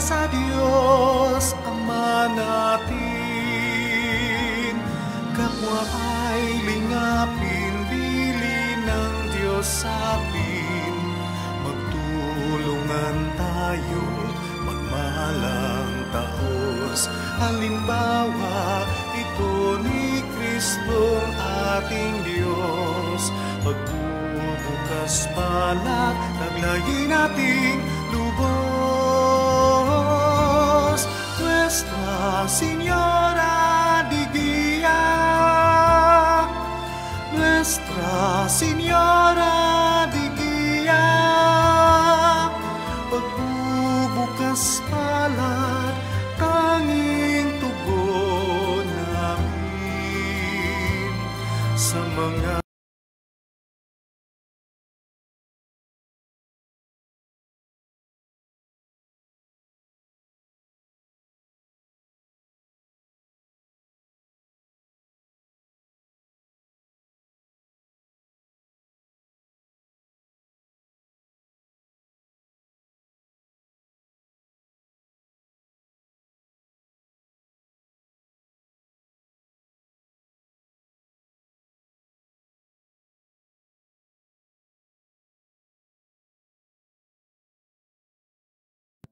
sa Diyos Ama natin. Kapwa ay lingapin, bilin ng Diyos sapin. Magtulungan tayo't magmahalang taos. Halimbawa ito ni Kristong ating Diyos. Pagbubukas palad, taglayin nating lubos. Nuestra Señora de Guía, Nuestra Señora de Guía. Pagbubukas palad, tanging tugon namin sa mga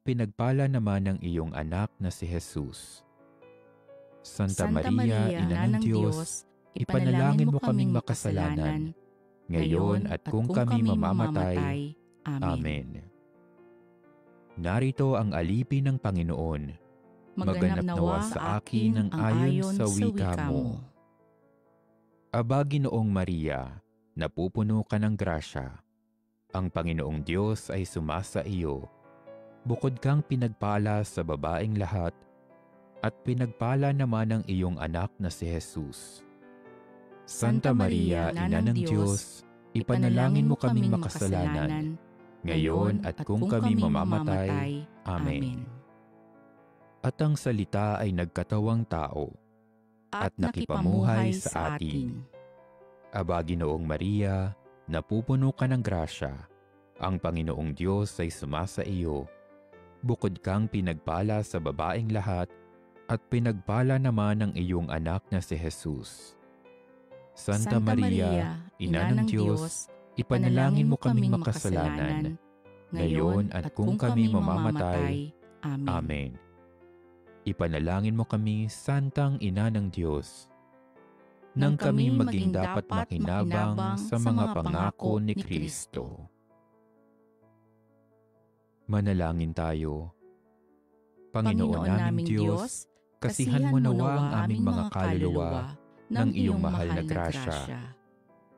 pinagpala naman ng iyong anak na si Jesus. Santa Maria, Ina ng Diyos, ipanalangin mo kaming makasalanan, ngayon at kung kami mamamatay. Amen. Narito ang alipin ng Panginoon. Maganap nawa sa akin ang ayon sa wika mo. Aba, Ginoong Maria, napupuno ka ng grasya. Ang Panginoong Diyos ay sumasa iyo. Bukod kang pinagpala sa babaeng lahat, at pinagpala naman ang iyong anak na si Jesus. Santa Maria, Ina ng Diyos, ipanalangin mo kaming makasalanan, ngayon at kung kami mamamatay. Amen. At ang salita ay nagkatawang tao, at nakipamuhay sa atin. Aba, Ginoong Maria, napupuno ka ng grasya. Ang Panginoong Diyos ay sumasa iyo. Bukod kang pinagpala sa babaeng lahat, at pinagpala naman ang iyong anak na si Jesus. Santa Maria, Ina ng Diyos, ipanalangin mo kaming makasalanan, ngayon at kung kami mamamatay. Amen. Ipanalangin mo kami, Santang Ina ng Diyos, nang kami maging dapat makinabang sa mga pangako ni Kristo. Manalangin tayo. Panginoon naming Diyos, kasihan mo nawa ang aming mga kaluluwa ng iyong mahal na grasya,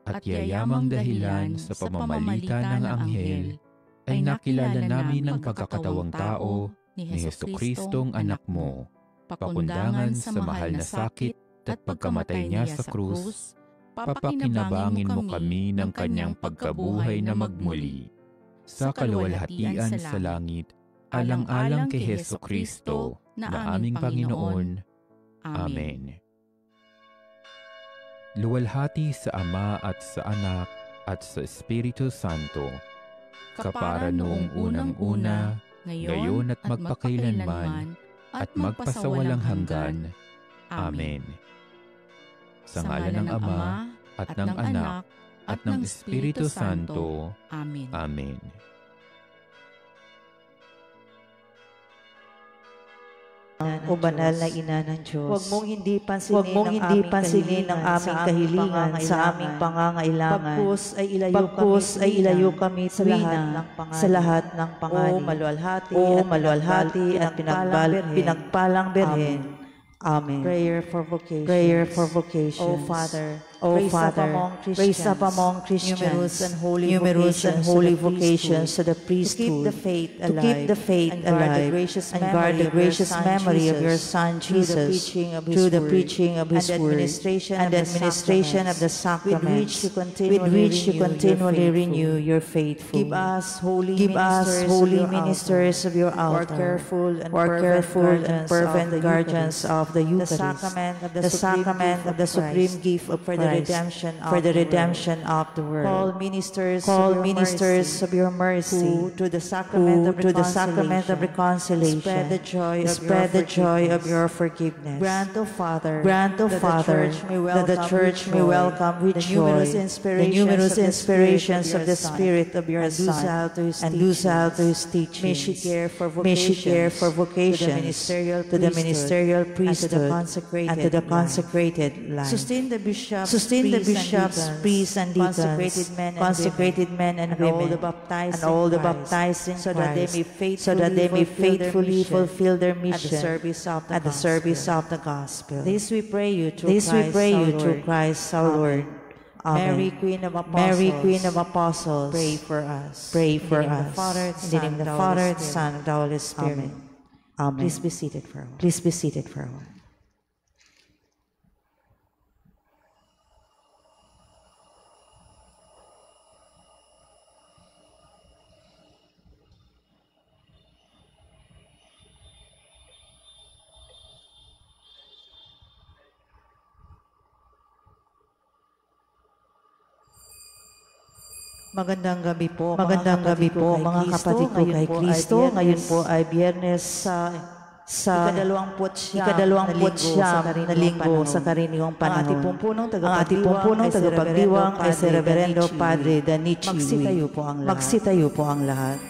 at yayamang dahilan sa pamamagitan ng anghel ay nakilala namin ang pagkakatawang tao ni Jesucristong anak mo, pakundangan sa mahal na sakit at pagkamatay niya sa krus. Papakinabangin mo kami ng kanyang pagkabuhay na magmuli sa kaluwalhatian sa langit, alang-alang kay Jesucristo na aming Panginoon. Amen. Luwalhati sa Ama at sa Anak at sa Espiritu Santo, kapara noong unang-una, ngayon at magpakailanman, at magpasawalang hanggan. Amen. Sa ngalan ng Ama, at ng Anak, at ng Espiritu Santo. Amen. Amen. O banal na Ina ng Diyos, huwag mong hindi pansinin ang aming kahilingan sa aming pangangailangan. Bagkus ay ilayo kami sa lahat ng panganib. O maluwalhati at pinagpalang Birhen. Amen. prayer for vocations. O Father, raise up among Christians numerous and holy vocations to the priesthood, to keep the faith alive, and guard the gracious memory of your Son Jesus through the preaching of His word and the administration of the sacraments, with which you continually renew your faithful. Give us holy ministers of your altar, who are careful and fervent guardians of the Eucharist, the sacrament of the supreme gift of Christ, redemption of the world. Call ministers of your mercy, who to the sacrament of reconciliation spread the joy of your forgiveness. Grant, O Father, that the Church may welcome with joy the numerous inspirations of the Spirit of your Son, and lose out to his teachings. May she care for vocations, to the ministerial priesthood, and to the consecrated life. Sustain the bishops, priests, and deacons, consecrated men and women, and all the baptized in Christ, so that they may faithfully fulfill their mission at the service of the gospel. This we pray you through Christ our Lord. Amen. Mary, Queen of Apostles, pray for us. Pray for us. In the name of the Father, the Son, and the Holy Spirit. Amen. Please be seated for a while. Magandang gabi po mga kapatid ko kay Kristo. Ngayon po ay Biyernes sa ikadalawamputsyam na linggo sa karaniwang panahon. Ang ating punong tagapagdiwang ay si Reverendo Padre Danichi. Magsitayo po ang lahat.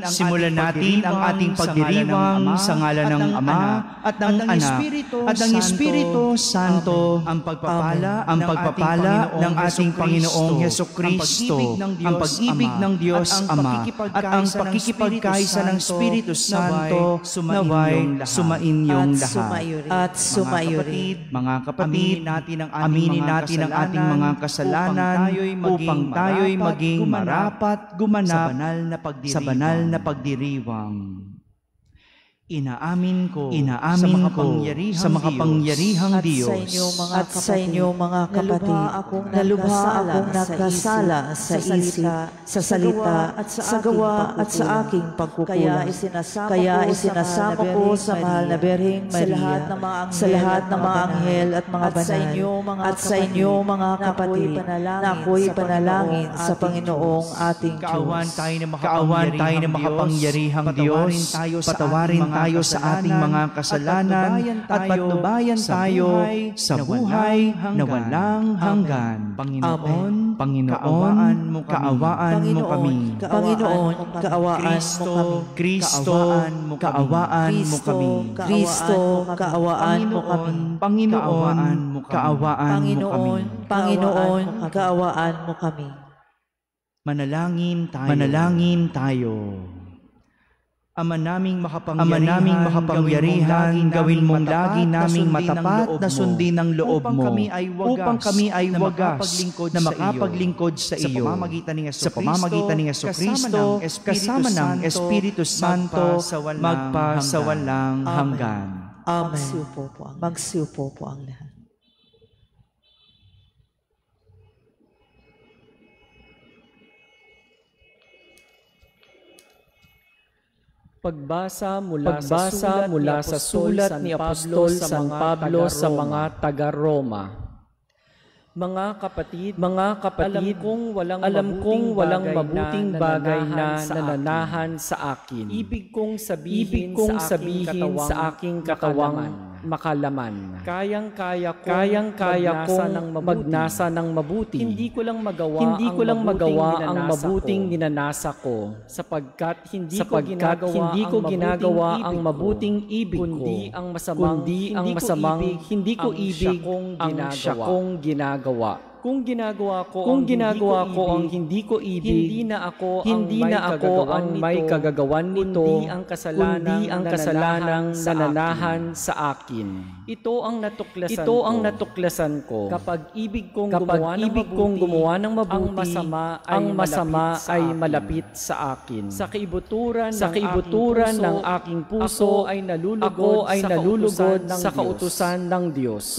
Simulan natin ang ating pagdiriwang sa ngalan ng Ama at ng Anak at ng Espiritu Santo. Ang pagpapala ng ating Panginoong Hesukristo, ang pag-ibig ng Diyos Ama at ang pakikipagkaisa ng Espiritu Santo naway sumainyong lahat. At sumayo rin. Mga kapatid, aminin natin ang ating mga kasalanan upang tayo'y maging marapat gumanap sa banal na pagdiriwang. Inaamin ko sa makapangyarihang Diyos at sa inyo mga kapatid, nalubha akong nagkasala sa isip, sa salita, sa gawa at sa aking pagkukulang. Kaya isinasamo ko sa mahal na Birheng Maria, sa lahat ng mga anghel at mga banal, at sa inyo mga kapatid, na ako'y panalangin sa Panginoong ating Diyos. Kaawaan tayo na makapangyarihang Diyos, patawarin tayo sa ating mga kasalanan at patnubayan tayo sa buhay na walang hanggan. Panginoon, kaawaan mo kami. Panginoon, kaawaan mo kami. Kristo, kaawaan mo kami. Kristo, kaawaan mo kami. Panginoon, kaawaan mo kami. Panginoon, kaawaan mo kami. Manalangin tayo. Ama naming makapangyarihan, gawin mong lagi naming matapat na sundin ang loob mo upang kami ay wagas na makapaglingkod sa iyo sa pamamagitan ni Jesucristo kasama ng Espiritu Santo magpasawalang hanggan. Amen. Magsiupo po ang lahat. Pagbasa mula sa sulat ni Apostol San Pablo sa mga taga-Roma. Mga kapatid, alam kong walang mabuting bagay na nananahan sa akin. Ibig kong sabihin sa aking katawang makalaman. Kayang-kaya ko magnasa ng mabuti. Hindi ko lang magawa ang mabuting ninanasa ko. Sapagkat hindi ko ginagawa ang mabuting ibig ko, kundi ang masamang hindi ko ibig ang siya kong ginagawa. Kung ginagawa ko ang hindi ko ibig, hindi na ako ang may kagagawan nito, kundi ang kasalanang nananahan sa akin. Ito ang natuklasan ko. Kapag ibig kong gumawa ng mabuti, ang masama ay malapit sa akin. Sa kaibuturan ng aking puso, ako ay nalulugod sa kautusan ng Diyos.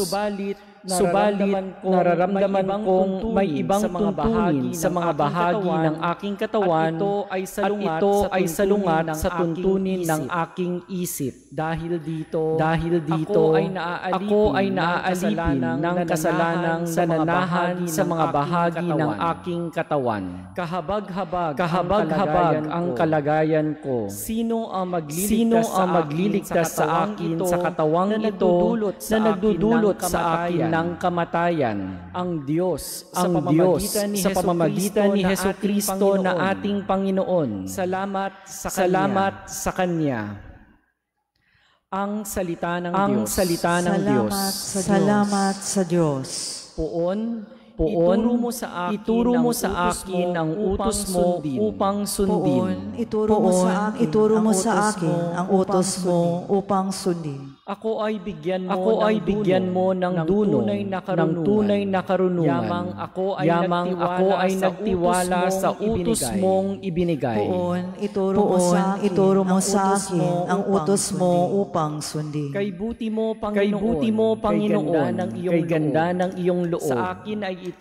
Subalit, nararamdaman kong may ibang tuntunin sa mga bahagi ng aking katawan at ito ay salungat sa tuntunin ng aking isip. Dahil dito, ako ay naaalipin ng kasalanang nananahan sa mga bahagi ng aking katawan. Kahabag-habag ang kalagayan ko. Sino ang magliligtas sa akin sa katawang ito na nagdudulot sa akin ng kamatayan? Ang Diyos sa pamamagitan ni Jesucristo na ating Panginoon. Salamat sa Kanya. Ang salita ng Diyos. Salamat sa Diyos. Poon, ituro mo sa akin ang utos mo upang sundin. Ituro mo sa akin ang utos mo upang sundin. Ako ay bigyan mo ng tunay na karunungan. Yamang ako ay nagtiwala sa utos mong ibinigay. Ituro mo sa akin ang utos mo upang sundin. Kay buti mo, Panginoon, kay ganda ng iyong loob.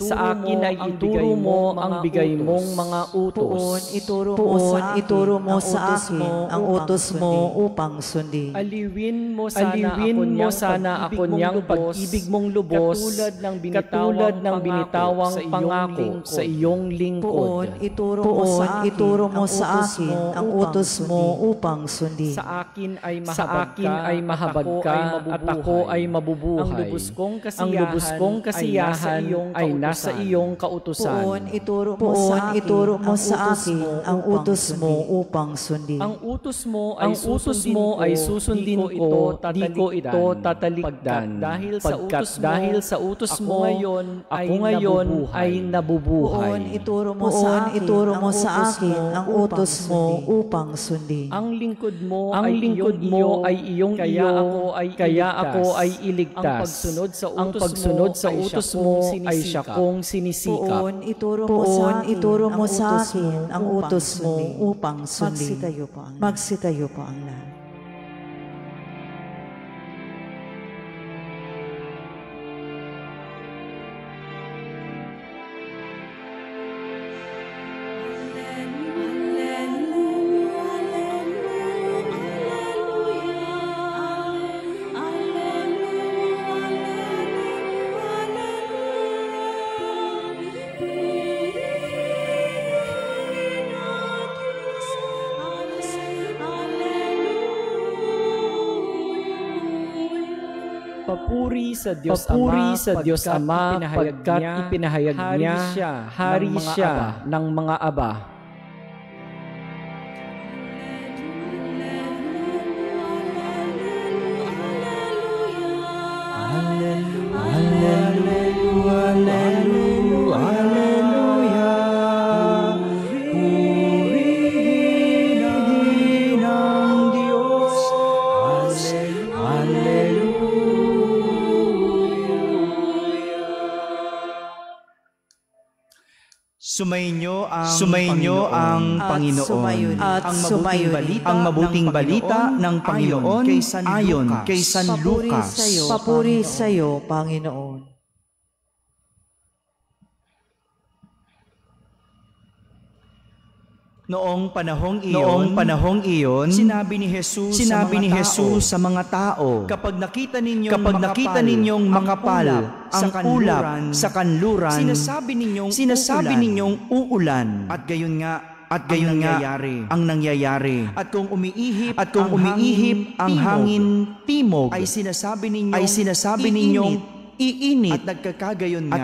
Sa akin ay ituro mo ang bigay mong mga utos. Ituro mo sa akin ang utos mo upang sundin. Aliwin mo sana ako niyang pag-ibig mong lubos, katulad ng binitawang pangako sa iyong lingkod. Ituro mo sa akin ang utos mo upang sundin. Sa akin ay mahabag ka at ako ay mabubuhay. Ang lubos kong kasiyahan ay nasa iyong kautusan. Ituro mo sa akin ang utos mo upang sundin. Ang utos mo ay susundin ko, di ko ito tatalikdan. Dahil sa utos mo, ako ngayon ay nabubuhay. Ituro mo sa akin ang utos mo upang sundin. Ang lingkod mo ay iyong kaya ako ay iligtas. Ang pagsunod sa utos mo ay siya kong sinisikap. Ituro mo sa akin ang utos mo upang sundin. Magsitayo po ang lahat. Papuri sa Diyos Ama pagkat ipinahayag niya, hari siya ng mga aba. Sumainyo ang Panginoon at ang mabuting balita ng Panginoon ayon kay San Lucas. Papuri sa iyo, Panginoon. Noong panahong iyon, sinabi ni Jesus sa mga tao, kapag nakita ninyong makapal ang ulap sa kanluran, sinasabi ninyong uulan. At gayon nga ang nangyayari. At kung umiihip ang hangin timog, ay sinasabi ninyong iinit. At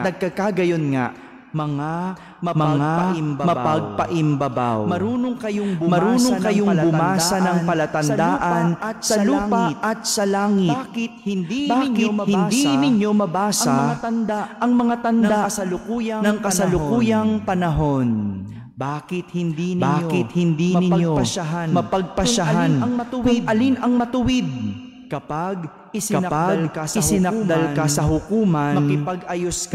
nagkakagayon nga, mga mapagpaimbabaw. Marunong kayong bumasa ng palatandaan sa lupa at sa langit. Bakit hindi ninyo mabasa ang mga tanda ng kasalukuyang panahon? Bakit hindi ninyo mapagpasyahan kung alin ang matuwid? Kapag isinakdal ka sa hukuman, makipag-ayos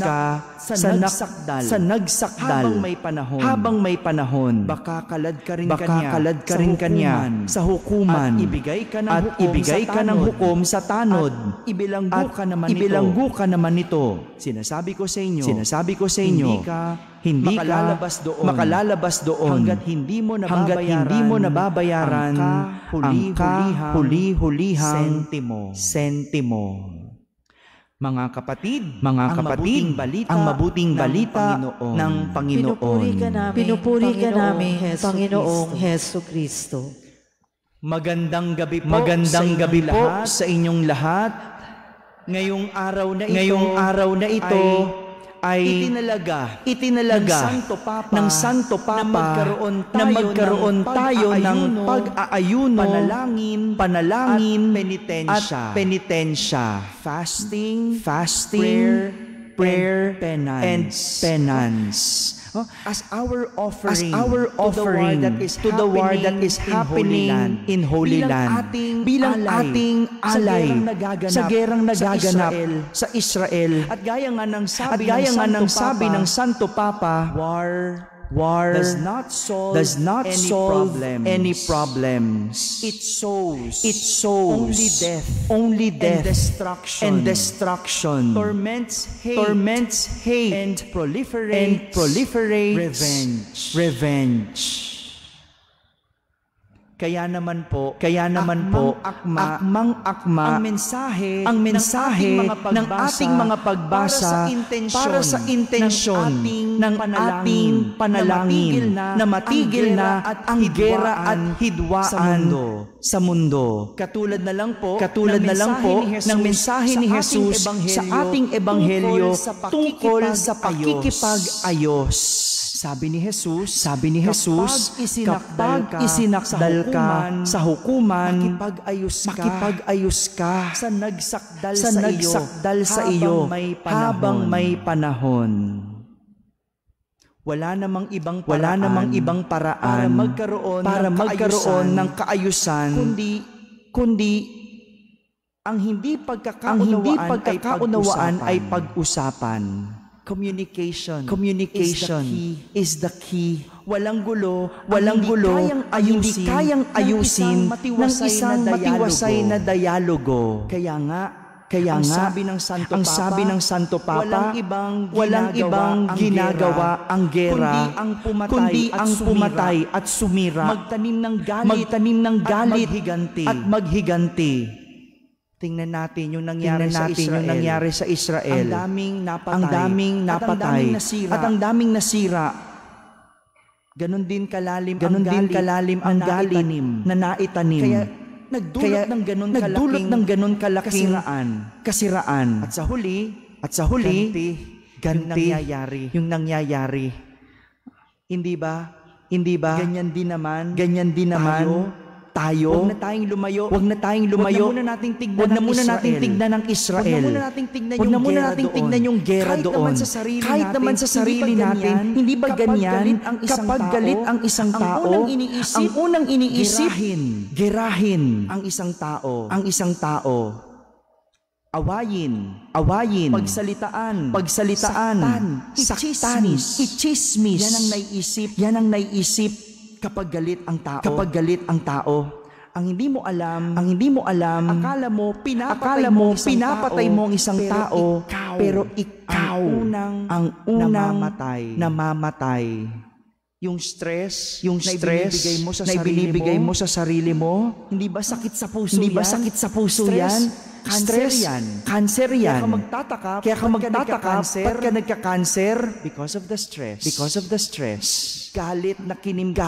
ka sa nagsakdal habang may panahon. Baka kalad ka rin kanya sa hukuman at ibigay ka ng hukom sa tanod at ibilanggo ka naman nito. Sinasabi ko sa inyo, hindi ka makalalabas doon hanggat hindi mo nababayaran ang kahuli-hulihang sentimo. Mga kapatid, ang mabuting balita ng Panginoon. Pinupuri ka namin, Panginoong Hesukristo. Magandang gabi po sa inyong lahat. Ngayong araw na ito ay itinalaga ng Santo Papa na magkaroon tayo ng pag-aayuno, panalangin at penitensya. Fasting, prayer, and penance. As our offering to the war that is happening in Holy Land, bilang ating alay sa gerang nagaganap sa Israel. At gaya nga ng sabi ng Santo Papa, war does not solve any problems. It sows only death and destruction, torments hate and proliferate revenge. Kaya naman po, akmang-akma ang mensahe ng ating mga pagbasa para sa intensyon ng ating panalangin na matigil na ang gera at hidwaan sa mundo. Katulad na lang po ng mensahe ni Jesus sa ating ebanghelyo tungkol sa pakikipag-ayos. Sabi ni Jesus, kapag isinakdal ka sa hukuman, makipag-ayos ka sa nagsakdal sa iyo habang may panahon. Wala namang ibang paraan para magkaroon ng kaayusan kundi ang hindi pagkakaunawaan ay pag-usapan. Communication is the key. Walang gulo, hindi kayang ayusin ng isang matiwasay na dialogo. Kaya nga, ang sabi ng Santo Papa, walang ibang ginagawa ang gera, kundi ang pumatay at sumira, magtanim ng galit at maghiganti. Tingnan natin yung nangyari sa Israel. Ang daming napatay at ang daming nasira. Ganon din kalalim ang galit na naitanim. Kaya nagdulot ng ganon kalaking kasiraan. At sa huli, ganti yung nangyayari. Hindi ba? Ganyan din naman tayo. Huwag na tayong lumayo. Huwag na muna nating tignan ng Israel. Huwag na muna nating tignan yung gera doon. Kahit naman sa sarili natin, hindi ba ganyan? Kapag galit ang isang tao, ang unang iniisip, gerahin ang isang tao. Awayin, pagsalitaan, saktan, ichismis. Yan ang naiisip kapag galit ang tao. Ang hindi mo alam, akala mo pinapatay mo ang isang tao, pero ikaw ang unang namamatay. yung stress na ibinibigay mo sa sarili mo, hindi ba sakit sa puso yan? Hindi ba sakit sa puso yan? Cancer yan. Kaya ka magtataka, ba't ka nagka-cancer? Because of the stress. Galit na kinimkim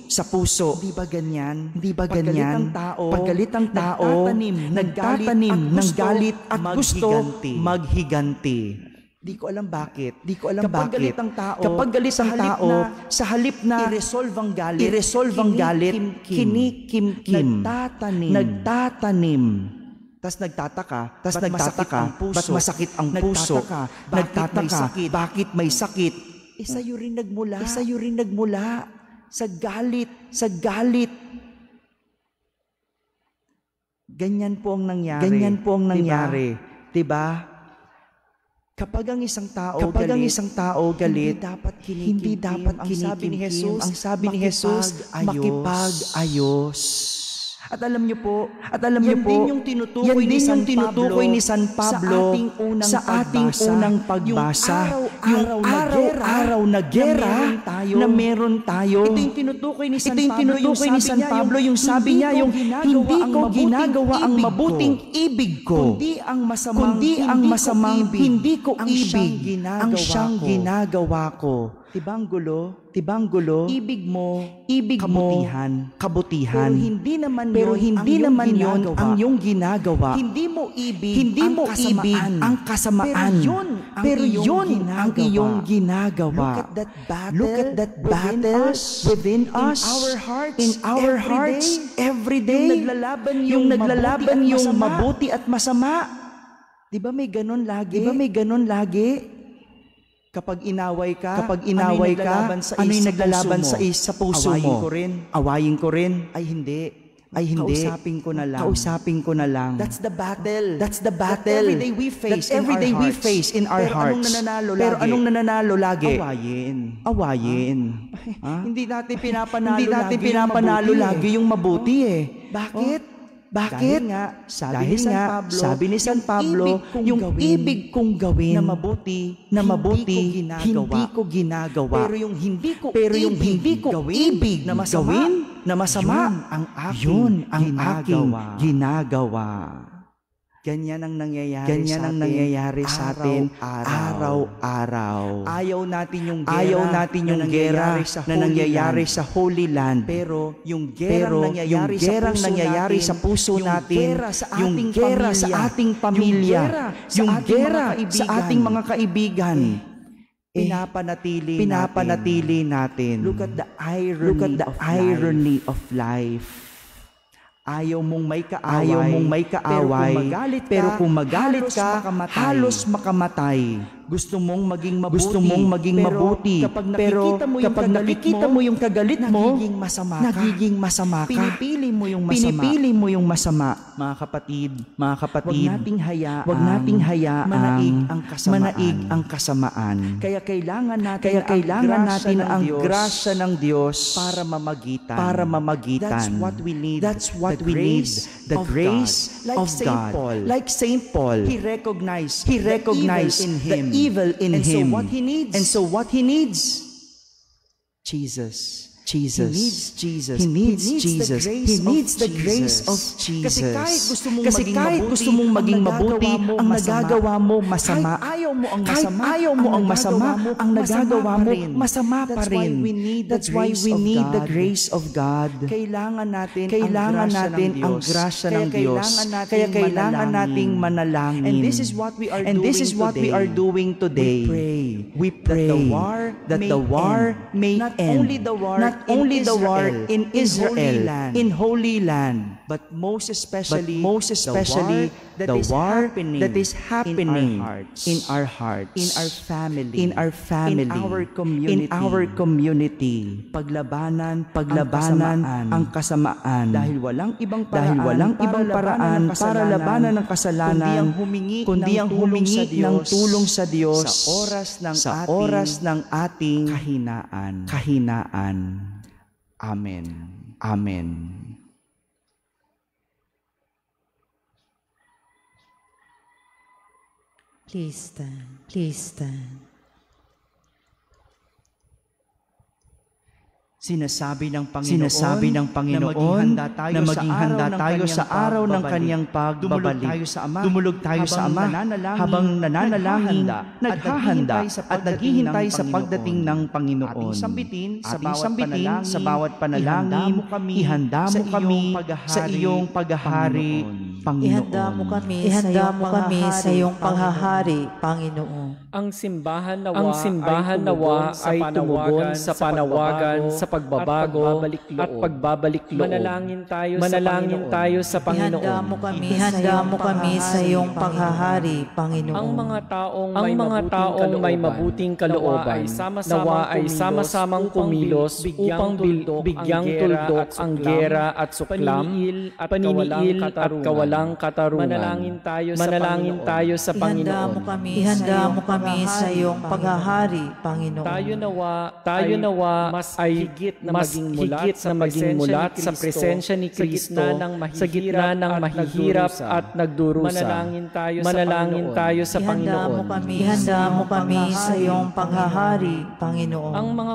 sa puso. Hindi ba ganyan? Paggalit ang tao, nagtatanim ng galit at gusto maghiganti. Di ko alam bakit. Kapag galit ang tao, sa halip na i-resolve ang galit, kinikim-kim, nagtatanim. Tas nagtataka, ba't masakit ang puso? Nagtataka, bakit may sakit? Sa'yo rin nagmula. Sa galit. Ganyan po ang nangyari. Diba? Kapag ang isang tao galit, hindi dapat kinikim. Ang sabi ni Jesus, makipag-ayos. At alam niyo po, yan din yung tinutukoy ni San Pablo sa ating unang pagbasa. Yung araw na gera na meron tayo. Ito yung tinutukoy ni San Pablo, yung sabi niya, yung hindi ko ginagawa ang mabuting ibig ko, kundi ang masamang hindi ko ibig ang siyang ginagawa ko. Tibang gulo, ibig mo, kabutihan. Pero hindi naman yon ang iyong ginagawa. Hindi mo ibig ang kasamaan. Pero yun ang iyong ginagawa. Look at that battle within us, in our hearts, every day. Yung naglalaban yung mabuti at masama. Di ba may ganon lagi? Kapag inaway ka, ano yung naglalaban sa puso mo? Awayin ko rin. Ay hindi. Kausapin ko na lang. That's the battle. That every day we face in our hearts. Pero anong nananalo lagi? Awayin. Hindi natin pinapanalo lagi yung mabuti eh. Bakit? Dahil nga, sabi ni San Pablo, yung ibig kong gawin na mabuti, hindi ko ginagawa. Pero yung hindi ko ibig na masama, yun ang aking ginagawa. Ganyan ang nangyayari sa atin araw-araw. Ayaw natin yung gera na nangyayari sa Holy Land. Pero yung gerang nangyayari sa puso natin, yung gera sa ating pamilya, yung gera sa ating mga kaibigan, pinapanatili natin. Look at the irony of life. Ayaw mong may kaaway, pero kung magalit ka, halos makamatay. Gusto mong maging mabuti, pero kapag nakikita mo yung kagalit mo, nagiging masama ka. Pinipili mo yung masama. Mga kapatid, wag nating hayaan manaig ang kasamaan. Kaya kailangan natin ang grasya ng Diyos para mamagitan. That's what we need. The grace of God. Like Saint Paul, he recognized the evil in him. And so what he needs? Jesus. He needs Jesus. He needs the grace of Jesus. Kasi kahit gusto mong maging mabuti, ang nagagawa mo masama. Kahit ayaw mo ang masama, ang nagagawa mo masama pa rin. That's why we need the grace of God. Kailangan natin ang grasya ng Diyos. Kaya kailangan nating manalangin. And this is what we are doing today. We pray that the war may end. Not only the war in Israel, in Holy Land, but most especially the war that is happening in our hearts, in our family, in our community. Paglabanan ang kasamaan. Dahil walang ibang paraan para labanan ang kasalanan, kundi ang humingi ng tulong sa Diyos sa oras ng ating kahinaan. Amen. Please stand. Sinasabi ng Panginoon na maging handa tayo sa araw ng Kanyang pagbabalik. Dumulog tayo sa Ama habang nananalangin, naghahanda at naghihintay sa pagdating ng Panginoon. Ating sambitin sa bawat panalangin, ihanda mo kami sa iyong paghahari, Panginoon. Ihanda mo kami sa iyong paghahari, Panginoon. Ang simbahan nawa ay tumugon sa panawagan sa pagbabago at pagbabalik loob. Manalangin tayo sa Panginoon. Ihanda mo kami sa iyong paghahari, Panginoon. Ang mga taong may mabuting kalooban nawa ay sama-samang kumilos upang bigyang tuldok ang gera at suklam, paniniil at kawalang katarungan. Manalangin tayo sa Panginoon. Ihanda mo kami sa iyong paghahari, Panginoon. Tayo nawa mas higit na maging mulat sa presensya ni Kristo sa gitna ng mahihirap at nagdurusa. Manalangin tayo sa Panginoon. Ihanda mo kami sa iyong paghahari, Panginoon. Ang mga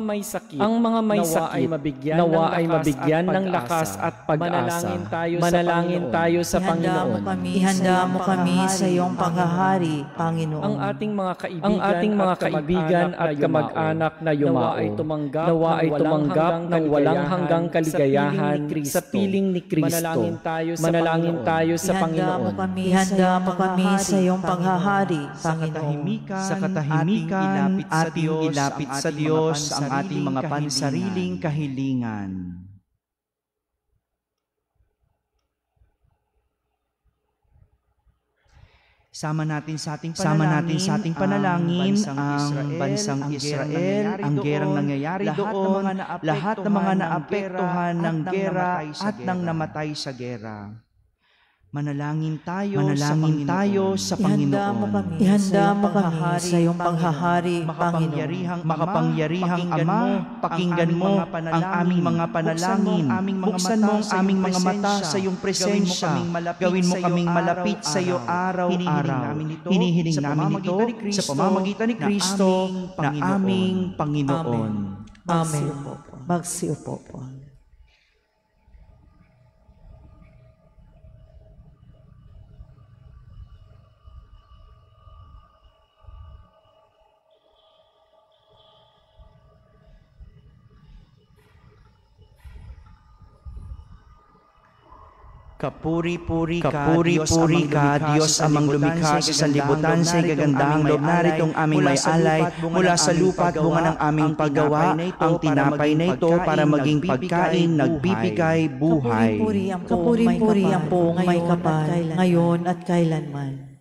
may sakit nawa ay mabigyan ng lakas at pag-asa. Manalangin tayo sa Panginoon. Ihanda mo kami sa iyong paghahari, Panginoon. Ang ating mga kaibigan at kamag-anak na yumao nawa ay tumanggap ng walang hanggang kaligayahan sa piling ni Kristo. Manalangin tayo sa Panginoon. Ihanda mo kami sa iyong paghahari, Panginoon. Sa katahimikan, ating ilapit sa Diyos ang ating mga pansariling kahilingan. Sama natin sa ating panalangin ang bansang Israel, ang gerang nangyayari doon, lahat ng mga naapektuhan ng gera at ng namatay sa gera. Manalangin tayo sa Panginoon. Ihanda mo kami sa iyong paghahari, Makapangyarihang Ama, pakinggan mo ang aming mga panalangin. Buksan mo ang aming mga mata sa iyong presensya. Gawin mo kaming malapit sa iyo araw-araw. Hinihiling namin ito sa pamamagitan ni Kristo na aming Panginoon. Amen. Magsiupo po. Kapuri-puri ka, Diyos amang lumikha sa sanlibutan sa gagandahang loob naritong aming may alay mula sa lupa at bunga ng aming paggawa, ang tinapay na ito para maging pagkain, nagbibigay buhay. Kapuri-puri ang buong may kapal, ngayon at kailanman.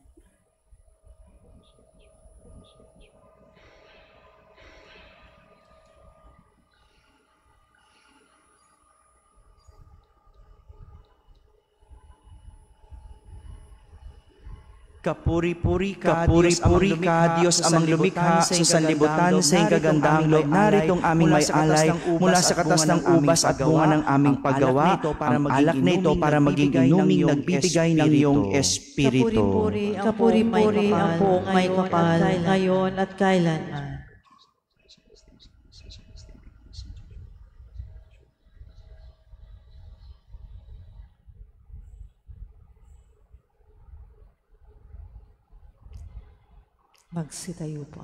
Kapuri-puri ka, Diyos amang lumikha sa sanlibutan sa kagandahang loob naritong aming may alay mula sa katas ng ubas at bunga ng aming paggawa, ang alak na ito para maging inuming nagbibigay ng iyong Espiritu. Kapuri-puri ang buong may kapal, ngayon at kailanman. Magsitayo po.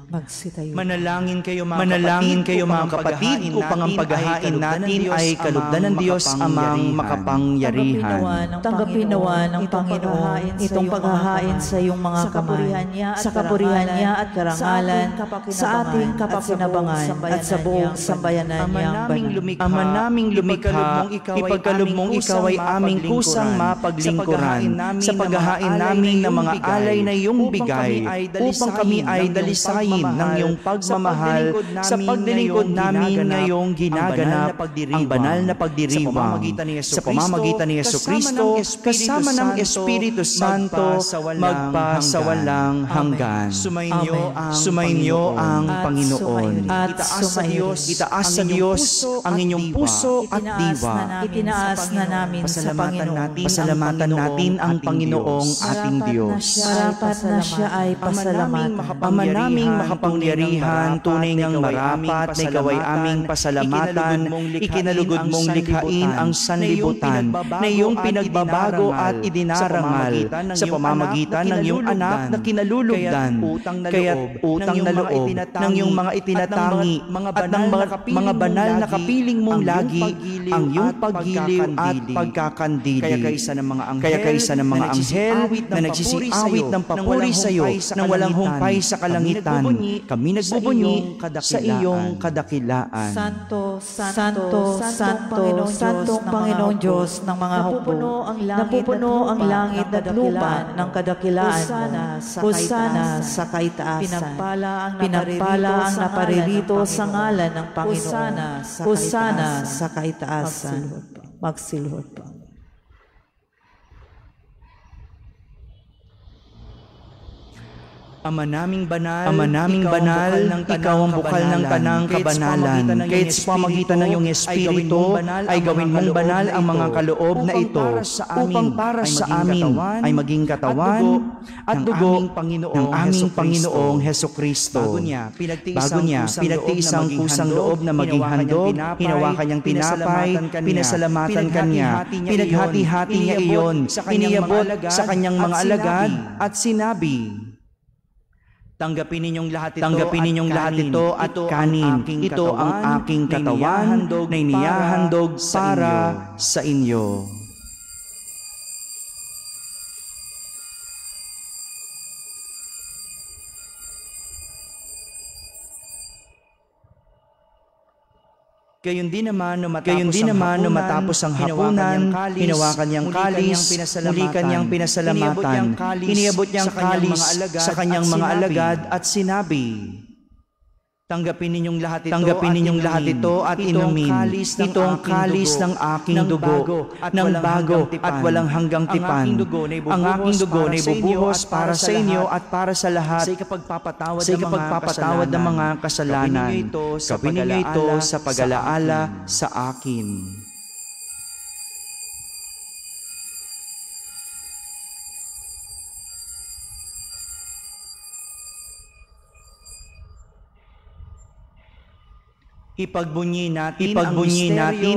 Manalangin kayo mga kapatid upang ang paghahain natin ay kalugdan ng Diyos amang makapangyarihan. Tanggapin nawa ng Panginoon itong paghahain sa iyong mga kamay, sa kapurihan niya at karangalan, sa ating kapakinabangan at sa buong sambayanan niyang banal. Ama naming lumikha, ipagkaloob mong ikaw ay aming kusang mapaglingkuran sa paghahain namin ng mga alay na iyong bigay, upang kami ay dalisayin ng iyong pagmamahal sa paglilingkod namin ngayong ginaganap ang banal na pagdiriwang sa pamamagitan ni Jesucristo kasama ng Espiritu Santo magpasawalang hanggan. Sumainyo ang Panginoon. Itaas sa Diyos ang inyong puso at diwa. Itinaas na namin sa Panginoon. Pasalamatan natin ang Panginoong ating Diyos. Marapat na siya ay pasalamatan. makapangyarihan, tunay ngang marapat na ikaw ay aming pasalamatan, ikinalugod mong likhain ang sanlibutan na iyong pinagbabago at idinarangal sa pamamagitan ng iyong anak na kinalulugdan. Kaya't utang na loob ng iyong mga itinatangi at ng mga banal na kapiling mong lagi ang iyong paggiliw at pagkakandili. Kaya kaisa ng mga anghel na nagsisiawit ng papuri sa iyo nang walang humpay sa kalangitan, kami nagbubunyi sa iyong kadakilaan. Santo, Santo, Santo, Santong Panginoong Diyos ng mga hukbo, napupuno ang langit at lupa ng kadakilaan mo. Hosana sa kaitaasan. Pinagpala ang naparirito sa ngalan ng Panginoon. Hosana sa kaitaasan. Magsilhod pa. Ama naming banal, ikaw ang bukal ng tanang kabanalan. Kahit sa pamagitan ng iyong Espiritu ay gawin mong banal ang mga kaloob na ito upang para sa amin ay maging katawan at dugo ng aming Panginoong Hesukristo. Bago niya, pinagtiis ang kusang loob na maging handog, hinawakan niyang tinapay, pinasalamatan kanya, pinaghati-hati niya iyon, iniyabot sa kanyang mga alagad at sinabi, Tanggapin ninyong lahat ito at kanin. Ito ang aking katawan na inihahandog para sa inyo. Gayon din naman matapos ang hapunan, hinawakan niyang kalis, muli kanyang pinasalamatan, iniabot niyang kalis sa kanyang mga alagad at sinabi, Tanggapin ninyong lahat ito at inumin. Ito ang kalis ng aking dugo, ng bago at walang hanggang tipan. Ang aking dugo na ibubuhos para sa inyo at para sa lahat sa ikapagpapatawad ng mga kasalanan. Gawin ninyo ito sa pag-alaala sa akin. Ipagbunyi natin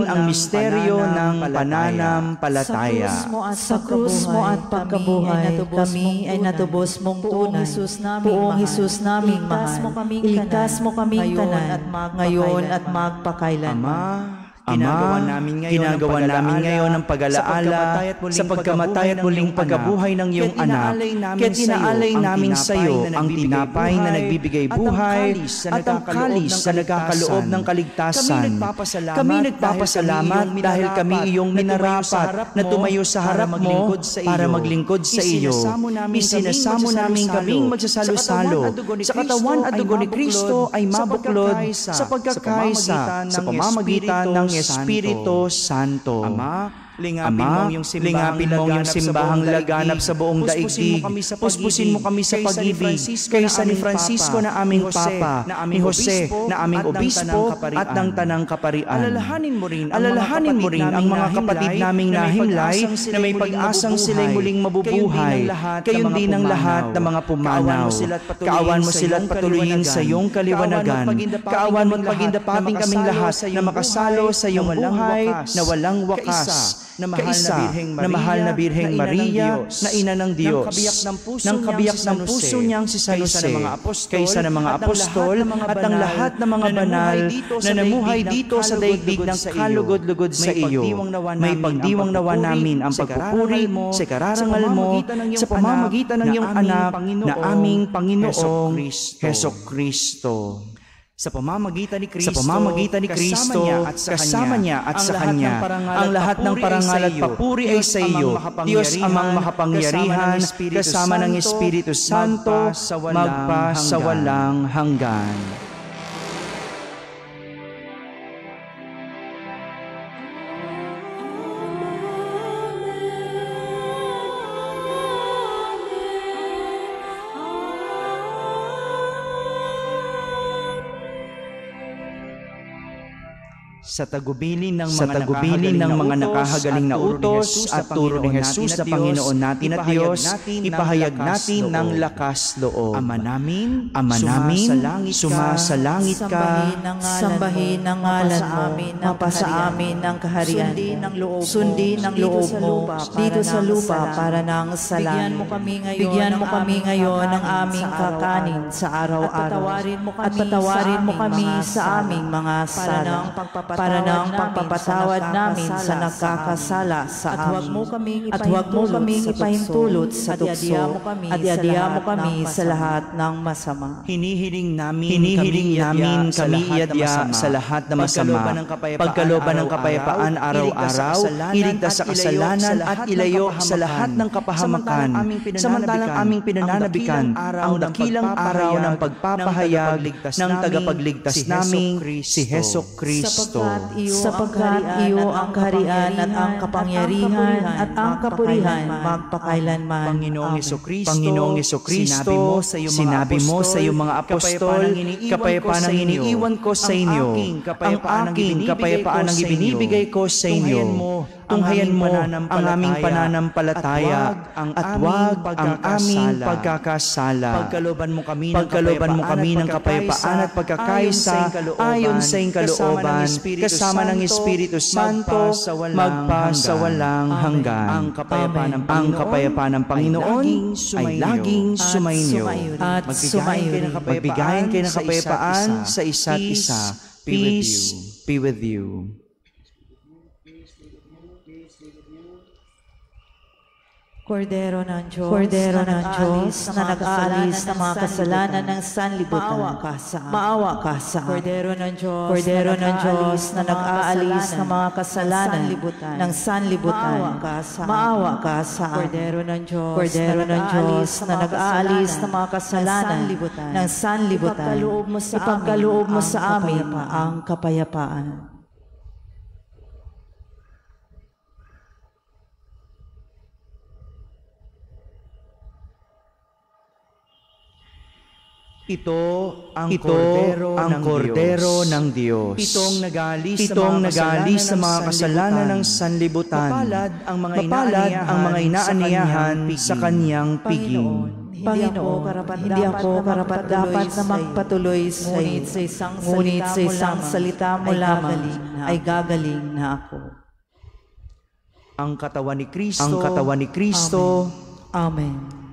ang misteryo ng pananampalataya. Sa krus mo at pagkabuhay, kami ay natubos mong tunay. Buong Hesus naming mahal, iligtas mo kaming tanan, ngayon at magpakailanman. Ginagawa namin ngayon ang pag-alaala sa pagkamatay at muling pagkabuhay ng iyong anak. Kaya tinaalay namin sa iyo ang tinapay na nagbibigay buhay at ang kalis na nagkakaloob ng kaligtasan. Kami nagpapasalamat dahil kami iyong minarapat na tumayo sa harap mo para maglingkod sa iyo. Isinasamo namin kaming magsasalo-salo sa katawan at dugo ni Kristo ay mabuklod sa pagkakaisa sa pamamagitan ng Espiritu Santo. Lingapin mong yung simbahang laganap sa buong daigdig. Puspusin mo kami sa pag-ibig. Kaysa ni Francisco na aming Papa, ni Jose na aming Obispo at ng Tanang Kaparian. Alalahanin mo rin ang mga kapatid naming nahimlay na may pag-asang sila'y muling mabubuhay. Kayon din ang lahat ng mga pumanaw. Kaawan mo sila at patuloyin sa iyong kaliwanagan. Kaawan mo at pagindapating kaming lahat na makasalo sa iyong buhay na walang wakas. Na mahal na Birheng Maria, na ina ng Diyos, ng kabiyak ng puso niyang si San Jose, kaysa ng mga apostol at ang lahat ng mga banal na namuhay dito sa daigdig ng kalugod-lugod sa iyo. May pagdiwang nawa namin ang pagpupuri sa kararangal mo sa pamamagitan ng iyong anak na aming Panginoong Hesukristo. Sa pamamagitan ni Kristo, kasama niya at sa Kanya, ang lahat ng parangal at papuri ay sa iyo, Diyos Amang makapangyarihan, kasama ng Espiritu Santo, magpa sa walang hanggan. sa tagubilin ng mga nakahagaling na utos at turo ni Jesus na Panginoon natin at Diyos, ipahayag natin ng lakas loob. Ama namin, sumasalangit ka, sambahin ang ngalan mo, mapasa amin ang kaharian mo, sundin ang loob mo dito sa lupa para nang sa langit. Bigyan mo kami ngayon ng aming kakanin sa araw-araw at patawarin mo kami sa aming mga sala para ng pagpapatawad namin sa nagkakasala sa amin. At huwag mo kaming ipahintulot sa tukso at iadya mo kami sa lahat ng masama. Hinihiling namin kami iadya sa lahat ng masama, pagkalooban ng kapayapaan araw-araw, iligtas sa kasalanan at ilayo sa lahat ng kapahamakan, samantalang aming pinananabikan ang dakilang araw ng pagpapahayag ng tagapagligtas namin, si Jesucristo. Sapagkat iyo ang kaharian at ang kapangyarihan at ang kapurihan magpakailanman. Panginoong Jesucristo, sinabi mo sa iyong mga apostol, kapayapaan ang iniiwan ko sa inyo, ang aking kapayapaan ang ibinibigay ko sa inyo. Tunghayan mo ang aming pananampalataya at huwag ang aming pagkakasala. Pagkalooban mo kami ng kapayapaan at pagkakaisa ayon sa iyong kalooban, kasama ng Espiritu Santo, magpasawalang hanggan. Ang kapayapaan ng Panginoon ay laging sumainyo. At Magbigayan kayo ng kapayapaan sa isa't isa. Peace be with you. Kordero ng Diyos, na nag-aalis ng mga kasalanan ng sanlibutan, maawa ka sa amin. Kordero ng Diyos, na nag-aalis ng mga kasalanan ng sanlibutan, maawa ka sa amin. Kordero ng Diyos, na nag-aalis ng mga kasalanan ng sanlibutan, ipagkaloob mo sa amin ang kapayapaan. Ito ang kordero ng Diyos. Pitong nag-aalis sa mga kasalanan ng sanlibutan. Mapalad ang mga inaaniyahan sa kanyang piging. Panginoon, hindi ako karapat-dapat na magpatuloy sa ngunit sa isang salita mo lamang ay gagaling na ako. Ang katawan ni Kristo. Amen.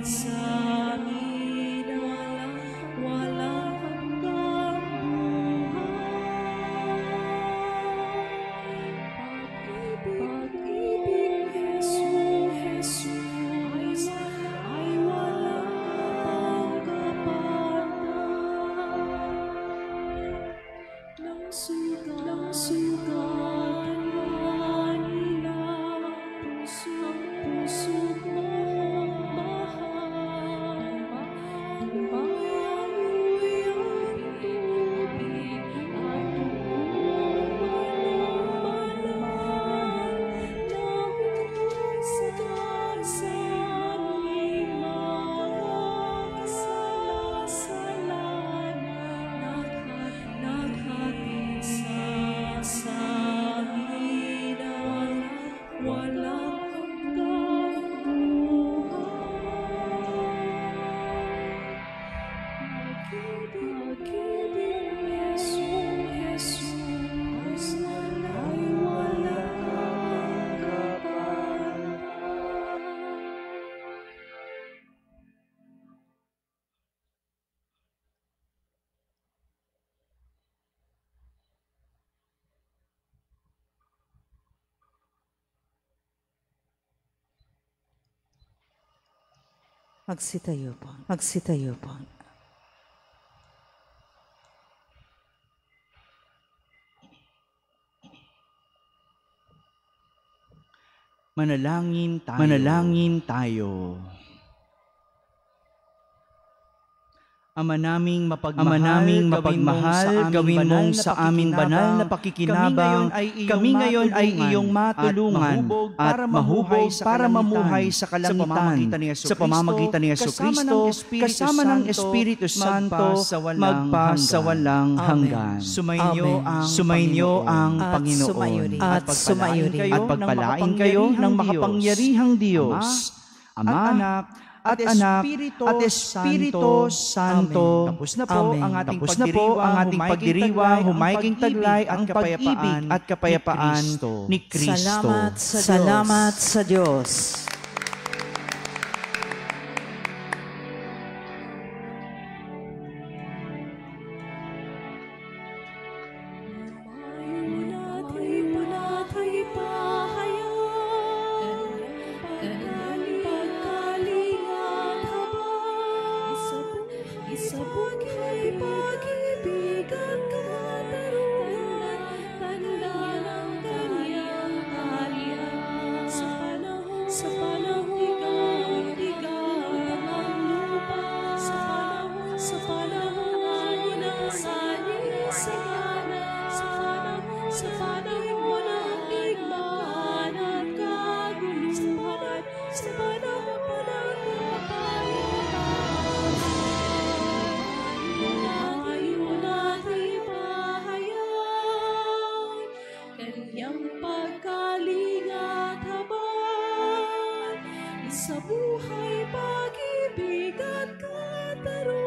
Sa Magsitayo po. Magsitayo po. Manalangin tayo. Manalangin tayo. Ama naming mapagmahal, gawin mong sa amin banal na pakikinabang, kami ngayon ay iyong matulungan at mahubog para mamuhay sa kalangitan sa pamamagitan ni Jesucristo, kasama ng Espiritu Santo, magpasawalang hanggan. Sumainyo ang Panginoon at pagpalain kayo ng makapangyarihang Diyos, Ama, at Espiritu Santo. Tapos na po ang ating pagdiriwang, humayging taglay ang pag-ibig at kapayapaan ni Kristo. Salamat sa Diyos. Sa buhay, pag-ibig at katarungan.